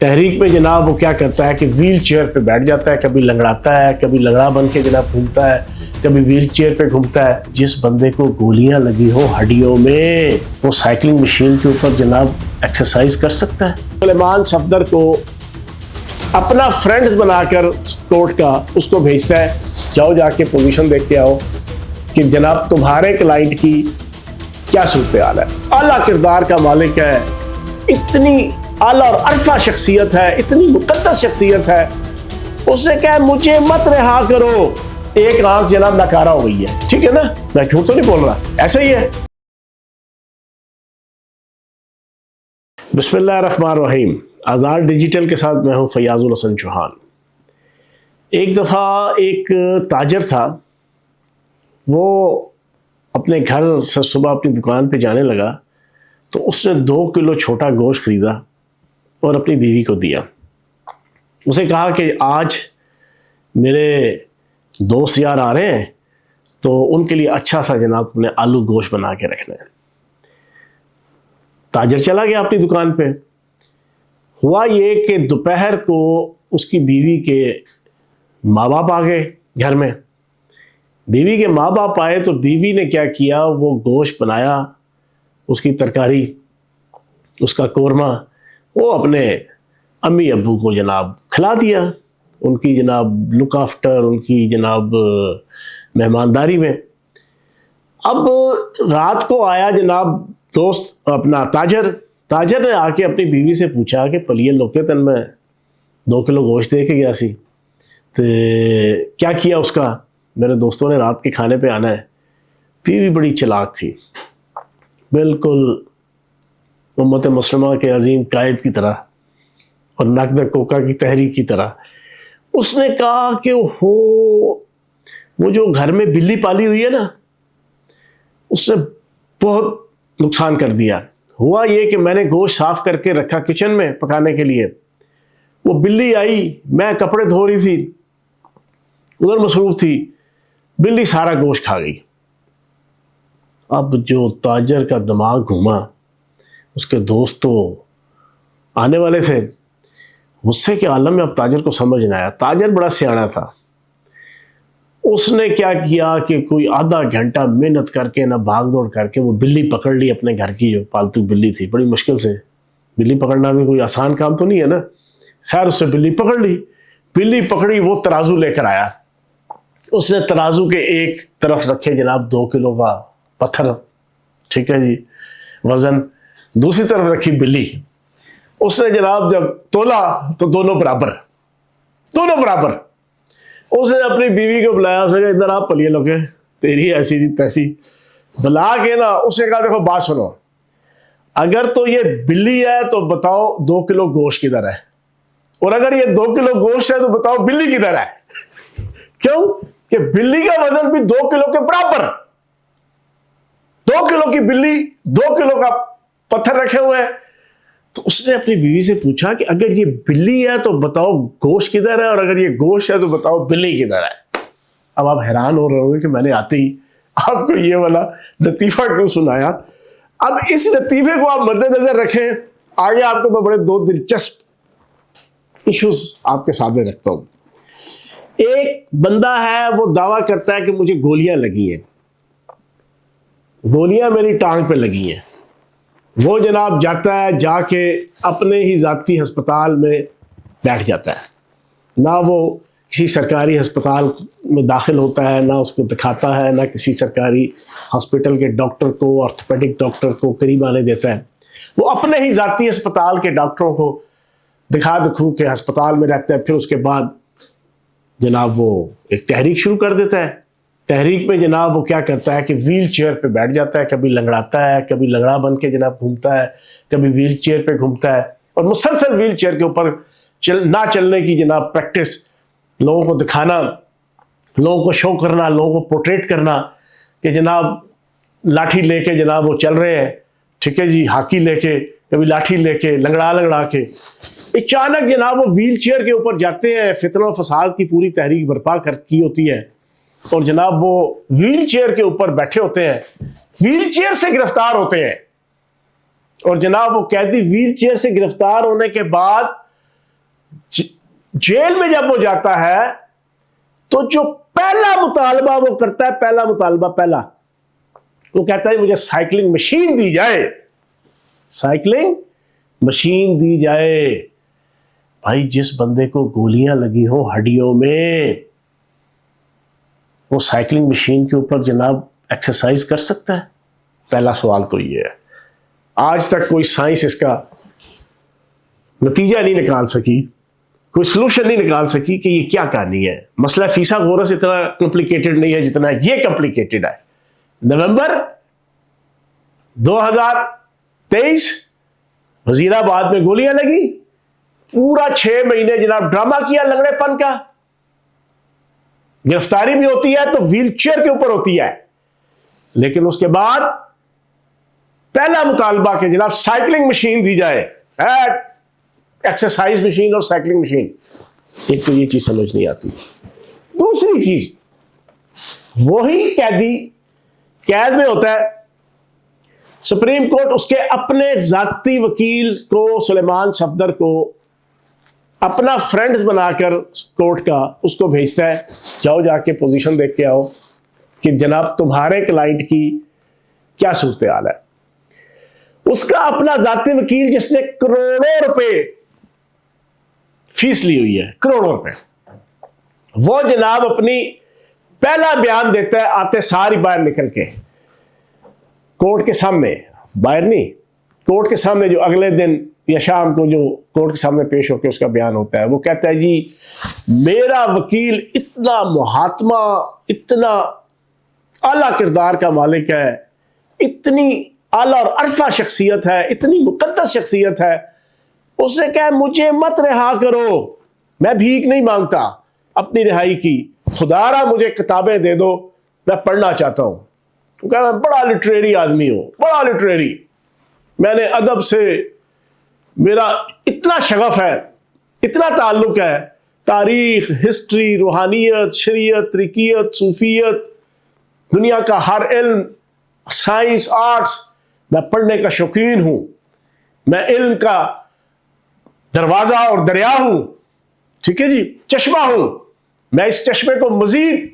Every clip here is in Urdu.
تحریک میں جناب وہ کیا کرتا ہے کہ ویل چیئر پہ بیٹھ جاتا ہے، کبھی لنگڑاتا ہے، کبھی لنگڑا بن کے جناب گھومتا ہے، کبھی ویل چیئر پہ گھومتا ہے۔ جس بندے کو گولیاں لگی ہو ہڈیوں میں، وہ سائیکلنگ مشین کے اوپر جناب ایکسرسائز کر سکتا ہے۔ سلیمان صفدر کو اپنا فرینڈز بنا کر کورٹ کا اس کو بھیجتا ہے، جاؤ جا کے پوزیشن دیکھ کے آؤ کہ جناب تمہارے کلائنٹ کی کیا صورتحال ہے۔ اعلیٰ کردار کا مالک ہے، اتنی اعلیٰ اور عرفہ شخصیت ہے، اتنی مقدس شخصیت ہے، اس نے کہا مجھے مت رہا کرو۔ ایک آنکھ جناب ناکارہ ہو گئی ہے، ٹھیک ہے نا، میں جھوٹ تو نہیں بول رہا، ایسا ہی ہے۔ بسم اللہ الرحمن الرحیم، آزاد ڈیجیٹل کے ساتھ میں ہوں فیاض الحسن چوہان۔ ایک دفعہ ایک تاجر تھا، وہ اپنے گھر سے صبح اپنی دکان پہ جانے لگا تو اس نے 2 کلو چھوٹا گوشت خریدا اور اپنی بیوی کو دیا۔ اسے کہا کہ آج میرے دوست یار آ رہے ہیں تو ان کے لیے اچھا سا جناب اپنے آلو گوشت بنا کے رکھنا ہے۔ تاجر چلا گیا اپنی دکان پہ۔ ہوا یہ کہ دوپہر کو اس کی بیوی کے ماں باپ آ گئے گھر میں۔ بیوی کے ماں باپ آئے تو بیوی نے کیا کیا، وہ گوشت بنایا، اس کی ترکاری، اس کا قورمہ، وہ اپنے امی ابو کو جناب کھلا دیا، ان کی جناب لک آفٹر، ان کی جناب مہمانداری میں۔ اب رات کو آیا جناب دوست اپنا تاجر نے آ کے اپنی بیوی سے پوچھا کہ پلیے لوکے تن میں 2 کلو گوشت دے کے گیا سی تو کیا کیا اس کا، میرے دوستوں نے رات کے کھانے پہ آنا ہے۔ بیوی بڑی چلاک تھی، بالکل امت مسلمہ کے عظیم قائد کی طرح اور نقد کوکا کی تحریک کی طرح۔ اس نے کہا کہ وہ جو گھر میں بلی پالی ہوئی ہے نا، اس نے بہت نقصان کر دیا۔ ہوا یہ کہ میں نے گوشت صاف کر کے رکھا کچن میں پکانے کے لیے، وہ بلی آئی، میں کپڑے دھو رہی تھی، ادھر مصروف تھی، بلی سارا گوشت کھا گئی۔ اب جو تاجر کا دماغ گھوما، اس کے دوست تو آنے والے تھے، غصے کے عالم میں اب تاجر کو سمجھ نہ آیا۔ تاجر بڑا سیانا تھا، اس نے کیا کیا کہ کوئی آدھا گھنٹہ محنت کر کے نہ بھاگ دوڑ کر کے وہ بلی پکڑ لی، اپنے گھر کی جو پالتو بلی تھی، بڑی مشکل سے۔ بلی پکڑنا بھی کوئی آسان کام تو نہیں ہے نا، خیر اس نے بلی پکڑ لی۔ بلی پکڑی، وہ ترازو لے کر آیا، اس نے ترازو کے ایک طرف رکھے جناب 2 کلو کا پتھر، ٹھیک ہے جی، وزن، دوسری طرف رکھی بلی۔ اس نے جناب جب تولا تو دونوں برابر۔ اس نے اپنی بیوی کو بلایا، اس نے کہا ادھر آپ پلیے لوگے، تیری ایسی تھی تیسی، بلا کے نا اس نے کہا دیکھو بات سنو، اگر تو یہ بلی ہے تو بتاؤ 2 کلو گوشت کدھر ہے، اور اگر یہ 2 کلو گوشت ہے تو بتاؤ بلی کدھر ہے۔ کیوں کہ بلی کا وزن بھی 2 کلو کے برابر، 2 کلو کی بلی، 2 کلو کا پتھر رکھے ہوئے ہیں۔ تو اس نے اپنی بیوی سے پوچھا کہ اگر یہ بلی ہے تو بتاؤ گوشت کدھر ہے، اور اگر یہ گوشت ہے تو بتاؤ بلی کدھر ہے۔ اب آپ حیران ہو رہے ہوں گے کہ میں نے آتے ہی آپ کو یہ والا لطیفہ کیوں سنایا۔ اب اس لطیفے کو آپ مد نظر رکھیں، آگے آپ کو میں بڑے 2 دلچسپ ایشوز آپ کے سامنے رکھتا ہوں۔ ایک بندہ ہے، وہ دعویٰ کرتا ہے کہ مجھے گولیاں لگی ہیں، گولیاں میری ٹانگ پہ لگی ہیں۔ وہ جناب جاتا ہے، جا کے اپنے ہی ذاتی ہسپتال میں بیٹھ جاتا ہے، نہ وہ کسی سرکاری ہسپتال میں داخل ہوتا ہے، نہ اس کو دکھاتا ہے، نہ کسی سرکاری ہسپتال کے ڈاکٹر کو، آرتھوپیڈک ڈاکٹر کو قریب آنے دیتا ہے۔ وہ اپنے ہی ذاتی ہسپتال کے ڈاکٹروں کو دکھا دکھو کے ہسپتال میں رہتا ہے۔ پھر اس کے بعد جناب وہ ایک تحریک شروع کر دیتا ہے۔ تحریک میں جناب وہ کیا کرتا ہے کہ ویل چیئر پہ بیٹھ جاتا ہے، کبھی لنگڑاتا ہے، کبھی لنگڑا بن کے جناب گھومتا ہے، کبھی ویل چیئر پہ گھومتا ہے، اور مسلسل ویل چیئر کے اوپر نہ چلنے کی جناب پریکٹس، لوگوں کو دکھانا، لوگوں کو شو کرنا، لوگوں کو پورٹریٹ کرنا کہ جناب لاٹھی لے کے جناب وہ چل رہے ہیں، ٹھیک ہے جی، ہاکی لے کے، کبھی لاٹھی لے کے، لنگڑا کے۔ اچانک جناب وہ ویل چیئر کے اوپر جاتے ہیں، فتنہ و فساد کی پوری تحریک برپا کی ہوتی ہے، اور جناب وہ ویل چیئر کے اوپر بیٹھے ہوتے ہیں، ویل چیئر سے گرفتار ہوتے ہیں، اور جناب وہ قیدی ویل چیئر سے گرفتار ہونے کے بعد جیل میں جب وہ جاتا ہے تو جو پہلا مطالبہ وہ کرتا ہے، پہلا مطالبہ وہ کہتا ہے مجھے سائیکلنگ مشین دی جائے، سائیکلنگ مشین دی جائے۔ بھائی جس بندے کو گولیاں لگی ہوں ہڈیوں میں، وہ سائیکلنگ مشین کے اوپر جناب ایکسرسائز کر سکتا ہے؟ پہلا سوال تو یہ ہے۔ آج تک کوئی سائنس اس کا نتیجہ نہیں نکال سکی، کوئی سلوشن نہیں نکال سکی کہ یہ کیا کہانی ہے۔ مسئلہ فیثاغورس اتنا کمپلیکیٹڈ نہیں ہے جتنا یہ کمپلیکیٹڈ ہے۔ نومبر 2023 وزیر آباد میں گولیاں لگی، پورا 6 مہینے جناب ڈرامہ کیا لنگڑے پن کا، گرفتاری بھی ہوتی ہے تو ویل چیئر کے اوپر ہوتی ہے، لیکن اس کے بعد پہلا مطالبہ کہ جناب سائیکلنگ مشین دی جائے، ایکسرسائز مشین اور سائیکلنگ مشین۔ ایک تو یہ چیز سمجھ نہیں آتی۔ دوسری چیز، وہی قیدی قید میں ہوتا ہے، سپریم کورٹ اس کے اپنے ذاتی وکیل کو، سلیمان صفدر کو اپنا فرینڈز بنا کر کورٹ کا اس کو بھیجتا ہے، جاؤ جا کے پوزیشن دیکھ کے آؤ کہ جناب تمہارے کلائنٹ کی کیا صورتحال ہے۔ اس کا اپنا ذاتی وکیل جس نے کروڑوں روپے فیس لی ہوئی ہے، کروڑوں روپے، وہ جناب اپنی پہلا بیان دیتا ہے آتے ساری باہر نکل کے کورٹ کے سامنے، باہر نہیں، کورٹ کے سامنے، جو اگلے دن یا شام کو جو کورٹ کے سامنے پیش ہو کے اس کا بیان ہوتا ہے، وہ کہتا ہے جی میرا وکیل اتنا محاتمہ، اتنا اعلیٰ کردار کا مالک ہے، اتنی اعلیٰ اور عرفہ شخصیت ہے، اتنی مقدس شخصیت ہے، اس نے کہا مجھے مت رہا کرو، میں بھیک نہیں مانگتا اپنی رہائی کی، خدا را مجھے کتابیں دے دو، میں پڑھنا چاہتا ہوں۔ وہ کہا میں بڑا لٹریری آدمی ہوں، بڑا لٹریری، میں نے ادب سے میرا اتنا شغف ہے، اتنا تعلق ہے، تاریخ، ہسٹری، روحانیت، شریعت، ترقیت، صوفیت، دنیا کا ہر علم، سائنس، آرٹس، میں پڑھنے کا شوقین ہوں، میں علم کا دروازہ اور دریا ہوں، ٹھیک ہے جی، چشمہ ہوں، میں اس چشمے کو مزید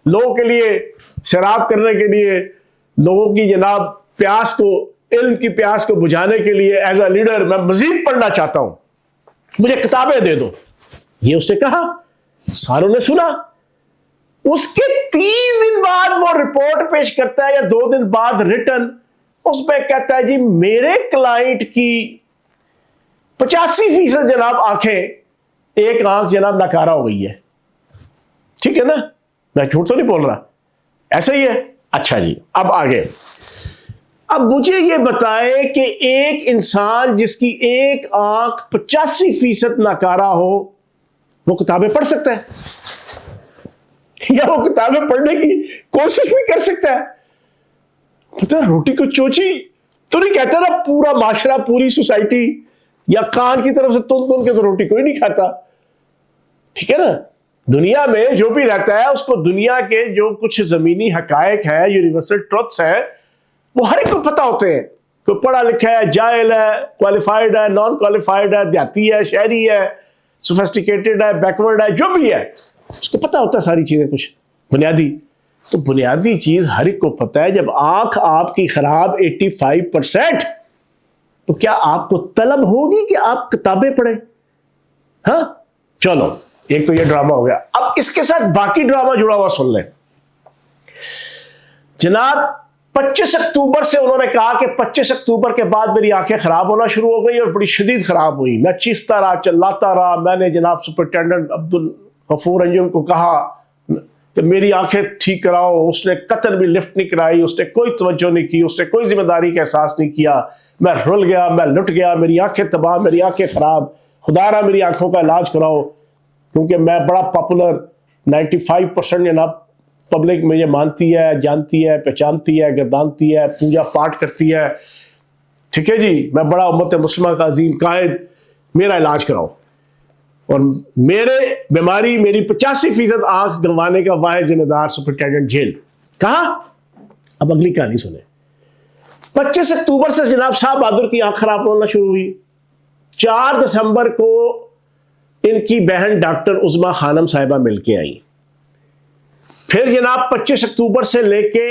لوگوں کے لیے سیراب کرنے کے لیے، لوگوں کی جناب پیاس کو، علم کی پیاس کو بجھانے کے لیے ایز اے لیڈر میں مزید پڑھنا چاہتا ہوں، مجھے کتابیں دے دو، یہ اس نے کہا، ساروں نے سنا۔ اس کے 3 دن بعد وہ رپورٹ پیش کرتا ہے یا 2 دن بعد ریٹن، اس پہ کہتا ہے جی میرے کلائنٹ کی 85% جناب آنکھیں، ایک آنکھ جناب ناکارہ ہو گئی ہے، ٹھیک ہے نا، میں جھوٹ تو نہیں بول رہا، ایسا ہی ہے۔ اچھا جی، اب آگے، اب مجھے یہ بتائے کہ ایک انسان جس کی ایک آنکھ 85% ناکارہ ہو، وہ کتابیں پڑھ سکتا ہے یا وہ کتابیں پڑھنے کی کوشش بھی کر سکتا ہے؟ پتہ روٹی کو چوچی تو نہیں کہتا نا، پورا معاشرہ، پوری سوسائٹی یا کان کی طرف سے تن کے تو روٹی کوئی نہیں کھاتا، ٹھیک ہے نا۔ دنیا میں جو بھی رہتا ہے اس کو دنیا کے جو کچھ زمینی حقائق ہیں، یونیورسل ٹروتھس ہیں، وہ ہر ایک کو پتہ ہوتے ہیں، کوئی پڑھا لکھا ہے، جاہل ہے، کوالیفائڈ ہے، نان کوالیفائڈ ہے، دیہاتی ہے، شہری ہے، سوفسٹیکیٹڈ ہے، بیکورڈ ہے، جو بھی ہے اس کو پتہ ہوتا ہے ساری چیزیں کچھ بنیادی۔ تو بنیادی چیز ہر ایک کو پتہ ہے، جب آنکھ آپ کی خراب 85%، تو کیا آپ کو طلب ہوگی کہ آپ کتابیں پڑھیں؟ ہاں چلو، ایک تو یہ ڈرامہ ہو گیا۔ اب اس کے ساتھ باقی ڈرامہ جڑا ہوا سن لیں جناب۔ 25 اکتوبر سے انہوں نے کہا کہ 25 اکتوبر کے بعد میری آنکھیں خراب ہونا شروع ہو گئی اور بڑی شدید خراب ہوئی، میں چیختا رہا، چلاتا رہا، میں نے جناب سپرنٹینڈنٹ عبدالغفور انجم کو کہا کہ میری آنکھیں ٹھیک کراؤ، اس نے قطر بھی لفٹ نہیں کرائی، اس نے کوئی توجہ نہیں کی، اس نے کوئی ذمہ داری کا احساس نہیں کیا، میں رل گیا، میں لٹ گیا، میری آنکھیں تباہ، میری آنکھیں خراب، خدا را میری آنکھوں کا علاج کراؤ، کیونکہ میں بڑا پاپولر، 95% جناب پبلک مجھے مانتی ہے، جانتی ہے، پہچانتی ہے، گردانتی ہے، پوجا پاٹ کرتی ہے، ٹھیک ہے جی، میں بڑا امت مسلمہ کا عظیم قائد، میرا علاج کراؤ۔ اور میرے بیماری، میری 85% آنکھ گنوانے کا واحد ذمہ دار سپرنٹینڈنٹ جیل۔ کہا؟ اب اگلی کہانی سنیں۔ 25 اکتوبر سے جناب شاہ بہادر کی آنکھ خراب ہونا شروع ہوئی۔ 4 دسمبر کو ان کی بہن ڈاکٹر عظمیٰ خانم صاحبہ مل کے آئیں. پھر جناب 25 اکتوبر سے لے کے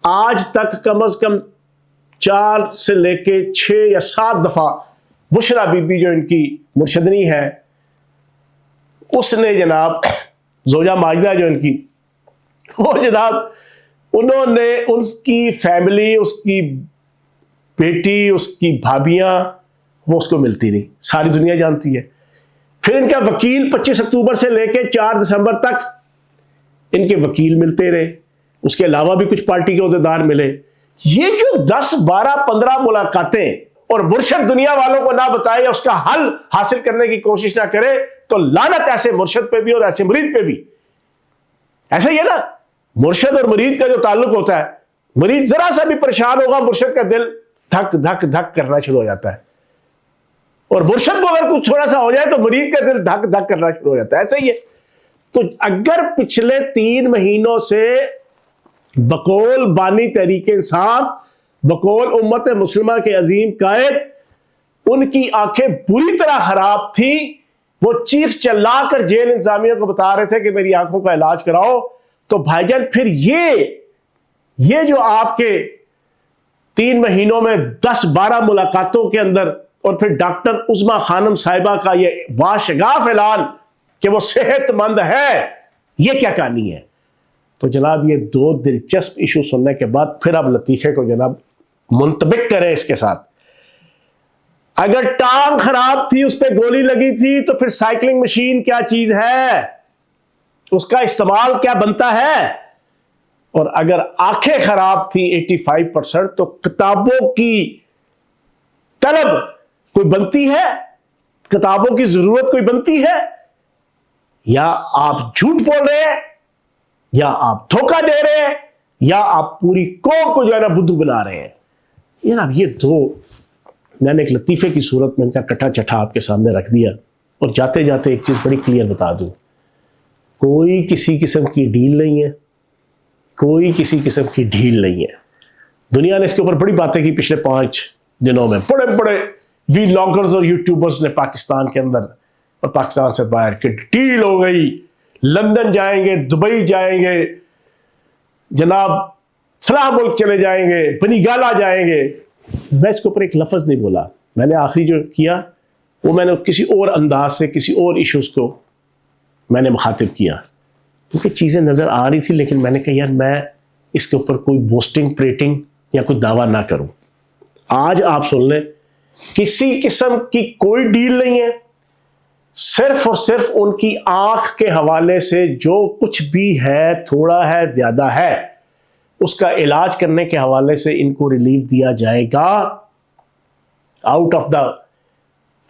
آج تک کم از کم 4 سے لے کے 6 یا 7 دفعہ بشرا بی بی جو ان کی مرشدنی ہے اس نے جناب زوجہ ماجدہ جو ان کی وہ جناب انہوں نے ان کی فیملی اس کی بیٹی اس کی بھابیاں وہ اس کو ملتی نہیں, ساری دنیا جانتی ہے. پھر ان کا وکیل 25 اکتوبر سے لے کے 4 دسمبر تک ان کے وکیل ملتے رہے, اس کے علاوہ بھی کچھ پارٹی کے عہدیدار ملے. یہ جو 10 12 15 ملاقاتیں اور مرشد دنیا والوں کو نہ بتائے, اس کا حل حاصل کرنے کی کوشش نہ کرے تو لعنت ایسے مرشد پہ بھی اور ایسے مرید پہ بھی. ایسا ہی ہے نا, مرشد اور مرید کا جو تعلق ہوتا ہے, مرید ذرا سا بھی پریشان ہوگا مرشد کا دل دھک دھک دھک کرنا شروع ہو جاتا ہے, اور مرشد کو اگر کچھ تھوڑا سا ہو جائے تو مرید کا دل دھک دھک کرنا شروع ہو جاتا ہے. ایسا ہی ہے. تو اگر پچھلے 3 مہینوں سے بقول بانی تحریک انصاف, بقول امت مسلمہ کے عظیم قائد, ان کی آنکھیں بری طرح خراب تھی, وہ چیخ چلا کر جیل انتظامیہ کو بتا رہے تھے کہ میری آنکھوں کا علاج کراؤ, تو بھائی جان پھر یہ جو آپ کے 3 مہینوں میں 10 12 ملاقاتوں کے اندر, اور پھر ڈاکٹر عظمیٰ خانم صاحبہ کا یہ واشگاف اعلان کہ وہ صحت مند ہے, یہ کیا کہانی ہے. تو جناب یہ 2 دلچسپ ایشو سننے کے بعد پھر آپ لطیفے کو جناب منطبق کریں اس کے ساتھ. اگر ٹانگ خراب تھی اس پہ گولی لگی تھی تو پھر سائیکلنگ مشین کیا چیز ہے, اس کا استعمال کیا بنتا ہے. اور اگر آنکھیں خراب تھی 85% تو کتابوں کی طلب کوئی بنتی ہے, کتابوں کی ضرورت کوئی بنتی ہے, یا آپ جھوٹ بول رہے ہیں, یا آپ دھوکہ دے رہے ہیں, یا آپ پوری قوم کو جو ہے نا بدھو بنا رہے ہیں. یہ 2 میں نے ایک لطیفے کی صورت میں ان کا کٹا چٹھا آپ کے سامنے رکھ دیا, اور جاتے جاتے ایک چیز بڑی کلیئر بتا دوں, کوئی کسی قسم کی ڈیل نہیں ہے, کوئی کسی قسم کی ڈھیل نہیں ہے. دنیا نے اس کے اوپر بڑی باتیں کی پچھلے 5 دنوں میں, بڑے بڑے وی لاگرز اور یوٹیوبرز نے پاکستان کے اندر اور پاکستان سے باہر کہ ڈیل ہو گئی, لندن جائیں گے, دبئی جائیں گے, جناب فلاں ملک چلے جائیں گے, بنی گالا جائیں گے. میں اس کے اوپر ایک لفظ نہیں بولا, میں نے آخری جو کیا وہ میں نے کسی اور انداز سے کسی اور ایشوز کو میں نے مخاطب کیا, کیونکہ چیزیں نظر آ رہی تھی. لیکن میں نے کہا یار میں اس کے اوپر کوئی بوسٹنگ پریٹنگ یا کوئی دعویٰ نہ کروں. آج آپ سن لیں, کسی قسم کی کوئی ڈیل نہیں ہے, صرف اور صرف ان کی آنکھ کے حوالے سے جو کچھ بھی ہے, تھوڑا ہے زیادہ ہے, اس کا علاج کرنے کے حوالے سے ان کو ریلیف دیا جائے گا. آؤٹ آف دا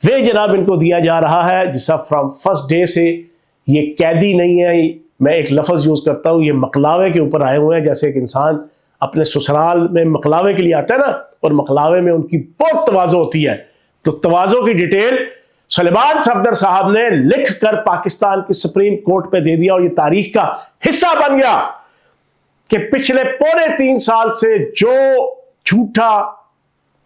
وے جناب ان کو دیا جا رہا ہے, جسا فرام فرسٹ ڈے سے یہ قیدی نہیں ہے. میں ایک لفظ یوز کرتا ہوں, یہ مقلاوے کے اوپر آئے ہوئے ہیں, جیسے ایک انسان اپنے سسرال میں مقلاوے کے لیے آتا ہے نا, اور مقلاوے میں ان کی بہت تواضع ہوتی ہے. تو تواضع کی ڈیٹیل سلیمان صفدر صاحب نے لکھ کر پاکستان کی سپریم کورٹ پہ دے دیا, اور یہ تاریخ کا حصہ بن گیا کہ پچھلے 3.25 سال سے جو جھوٹا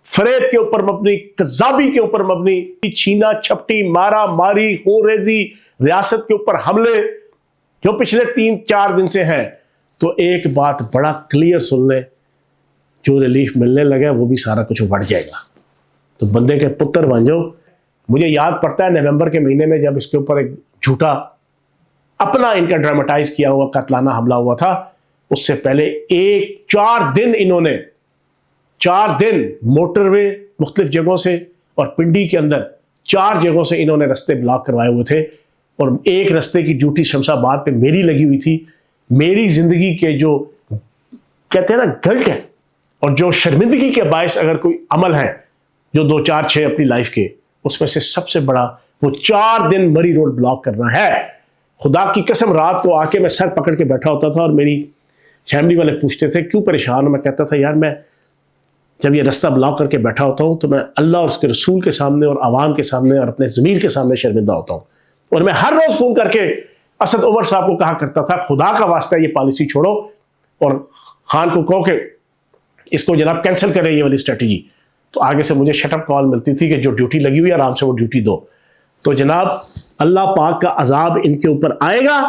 فریب کے اوپر مبنی, کذابی کے اوپر مبنی, چھینا چھپٹی, مارا ماری, خون ریزی, ریاست کے اوپر حملے جو پچھلے 3-4 دن سے ہیں, تو ایک بات بڑا کلیئر سن لیں, جو ریلیف ملنے لگا وہ بھی سارا کچھ بڑھ جائے گا. تو بندے کے پتر بن جاؤ. مجھے یاد پڑتا ہے نومبر کے مہینے میں جب اس کے اوپر ایک جھوٹا اپنا ان کا ڈرامٹائز کیا ہوا قاتلانہ حملہ ہوا تھا, اس سے پہلے 4 دن انہوں نے 4 دن موٹر وے مختلف جگہوں سے اور پنڈی کے اندر 4 جگہوں سے انہوں نے رستے بلاک کروائے ہوئے تھے, اور ایک رستے کی ڈیوٹی شمس آباد پہ میری لگی ہوئی تھی. میری زندگی کے جو کہتے ہیں نا گلٹ ہے اور جو شرمندگی کے باعث اگر کوئی عمل ہے جو 2 4 6 اپنی لائف کے, اس میں سے سب سے بڑا وہ 4 دن مری روڈ بلاک کرنا ہے. خدا کی قسم رات کو آ کے میں سر پکڑ کے بیٹھا ہوتا تھا, اور میری فیملی والے پوچھتے تھے کیوں پریشان ہو. میں کہتا تھا یار میں جب یہ رستہ بلاک کر کے بیٹھا ہوتا ہوں تو میں اللہ اور اس کے رسول کے سامنے اور عوام کے سامنے اور اپنے ضمیر کے سامنے شرمندہ ہوتا ہوں. اور میں ہر روز فون کر کے اسد عمر صاحب کو کہا کرتا تھا خدا کا واسطہ یہ پالیسی چھوڑو, اور خان کو کہو کہ اس کو جناب کینسل کرے یہ والی اسٹریٹجی. تو آگے سے مجھے شٹ اپ کال ملتی تھی کہ جو ڈیوٹی لگی ہوئی ہے آرام سے وہ ڈیوٹی دو. تو جناب اللہ پاک کا عذاب ان کے اوپر آئے گا.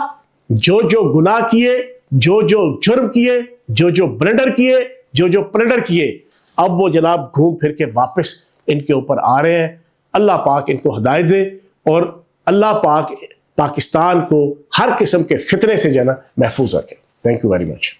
جو جو گناہ کیے، جو جو جرم کیے، جو جو بلنڈر کیے، جو جو پلنڈر کیے، اب وہ جناب گھوم پھر کے واپس ان کے اوپر آ رہے ہیں. اللہ پاک ان کو ہدایت دے، اور اللہ پاک پاکستان کو ہر قسم کے فتنے سے جو ہے نا محفوظ رکھے. Thank you very much.